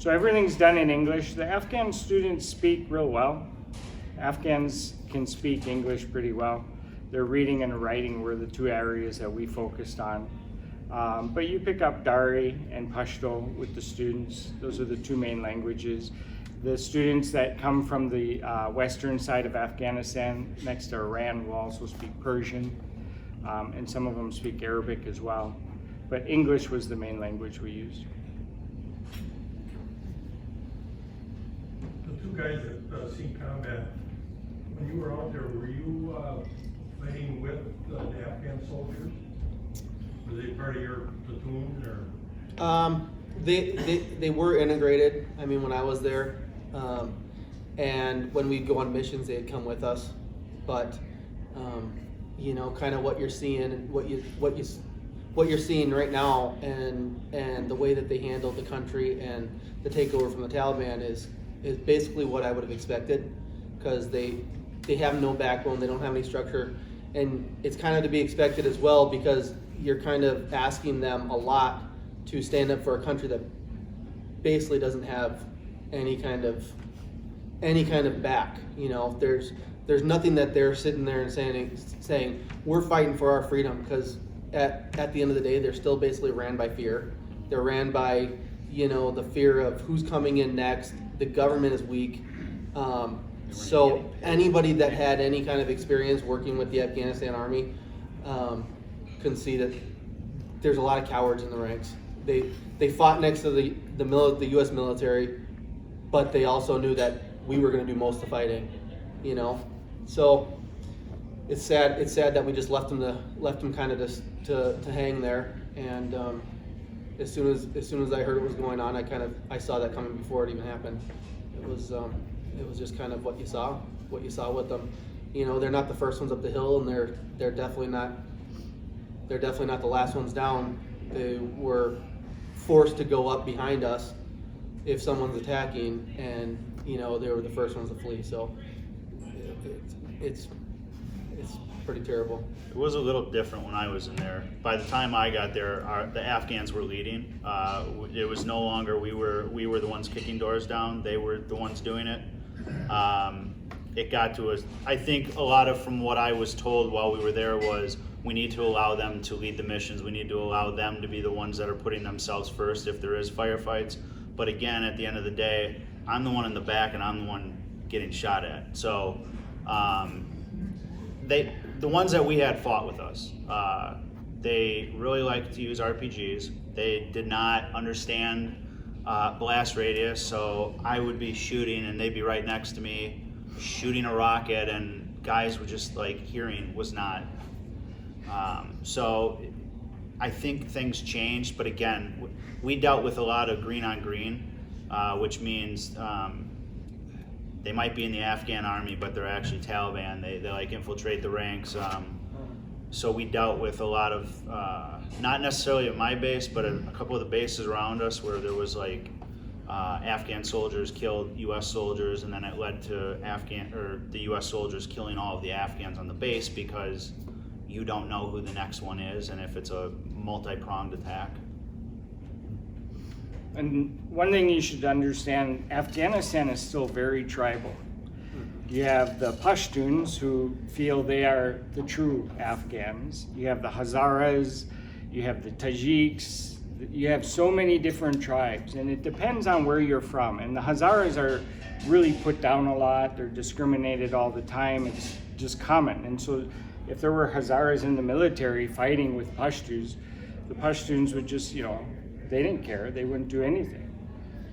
So everything's done in English. The Afghan students speak real well. Afghans can speak English pretty well. Their reading and writing were the two areas that we focused on. But you pick up Dari and Pashto with the students. Those are the two main languages. The students that come from the western side of Afghanistan, next to Iran, will also speak Persian, and some of them speak Arabic as well. But English was the main language we used. The two guys that seen combat, when you were out there, were you fighting with the Afghan soldiers? Were they part of your platoon or? They were integrated. I mean, when I was there, and when we'd go on missions, they'd come with us. But you know, kind of what you're seeing, what you're seeing right now, and the way that they handled the country and the takeover from the Taliban is basically what I would have expected, because they have no backbone, they don't have any structure, and it's kind of to be expected as well, because you're kind of asking them a lot to stand up for a country that basically doesn't have any kind of back. You know, there's nothing that they're sitting there and saying we're fighting for our freedom, because at the end of the day, they're still basically ran by fear. They're ran by, you know, the fear of who's coming in next. The government is weak. So anybody that had any kind of experience working with the Afghanistan army can see that there's a lot of cowards in the ranks. They fought next to the U.S. military, but they also knew that we were going to do most of the fighting, you know. So it's sad that we just left them kind of just to hang there. And as soon as I heard it was going on, I saw that coming before it even happened. It was just kind of what you saw with them. You know, they're not the first ones up the hill, and they're definitely not the last ones down. They were forced to go up behind us if someone's attacking, and you know, they were the first ones to flee. So it's pretty terrible. It was a little different when I was in there. By the time I got there, the Afghans were leading. It was no longer we were the ones kicking doors down. They were the ones doing it. It got to us. I think a lot of, from what I was told while we were there, was we need to allow them to lead the missions. We need to allow them to be the ones that are putting themselves first if there is firefights. But again, at the end of the day, I'm the one in the back and I'm the one getting shot at. So the ones that we had fought with us, they really liked to use RPGs. They did not understand blast radius, so I would be shooting and they'd be right next to me shooting a rocket, and guys were just like, hearing was not. So I think things changed, but again, we dealt with a lot of green on green, which means they might be in the Afghan army, but they're actually Taliban. They like infiltrate the ranks. So we dealt with a lot of, not necessarily at my base, but a couple of the bases around us where there was like Afghan soldiers killed U.S. soldiers, and then it led to the U.S. soldiers killing all of the Afghans on the base, because you don't know who the next one is, and if it's a multi-pronged attack. And one thing you should understand, Afghanistan is still very tribal. You have the Pashtuns, who feel they are the true Afghans. You have the Hazaras, you have the Tajiks, you have so many different tribes, and it depends on where you're from. And the Hazaras are really put down a lot, they're discriminated all the time, it's just common. And so if there were Hazaras in the military fighting with Pashtuns, the Pashtuns would just, you know, they didn't care, they wouldn't do anything,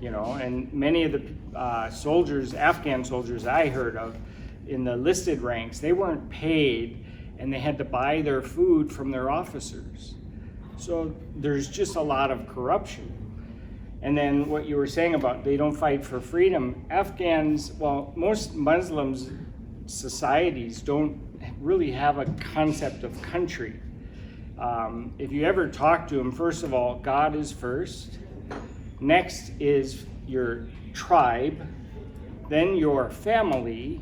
you know. And many of the soldiers, Afghan soldiers I heard of in the listed ranks, they weren't paid and they had to buy their food from their officers. So there's just a lot of corruption. And then what you were saying about they don't fight for freedom, Afghans, well, most Muslims societies don't really have a concept of country. If you ever talk to them, first of all, God is first. Next is your tribe, then your family,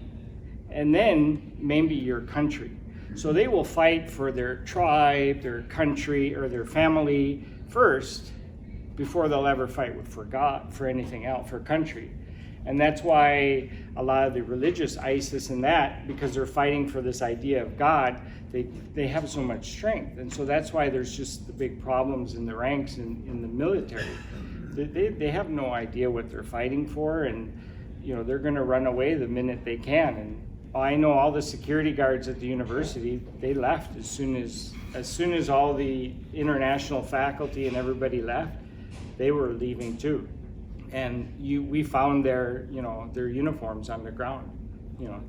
and then maybe your country. So they will fight for their tribe, their country, or their family first, before they'll ever fight for anything else, for country. And that's why a lot of the religious ISIS and that, because they're fighting for this idea of God, they have so much strength. And so that's why there's just the big problems in the ranks in the military. They have no idea what they're fighting for, and they're going to run away the minute they can. And I know all the security guards at the university, they left as soon as all the international faculty and everybody left, they were leaving too. And we found their uniforms on the ground.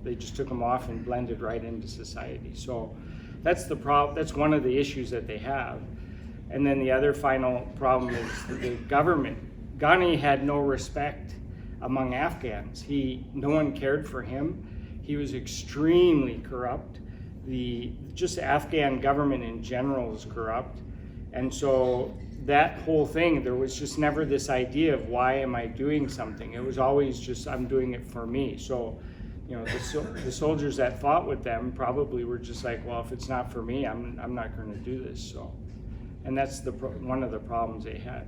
They just took them off and blended right into society. So that's the problem. That's one of the issues that they have. And then the other final problem is the government. Ghani had no respect among Afghans. No one cared for him. He was extremely corrupt. The Afghan government in general is corrupt. And so that whole thing, there was just never this idea of why am I doing something. It was always just I'm doing it for me. So, the soldiers that fought with them probably were just like, well, if it's not for me, I'm not going to do this. So, and that's one of the problems they had.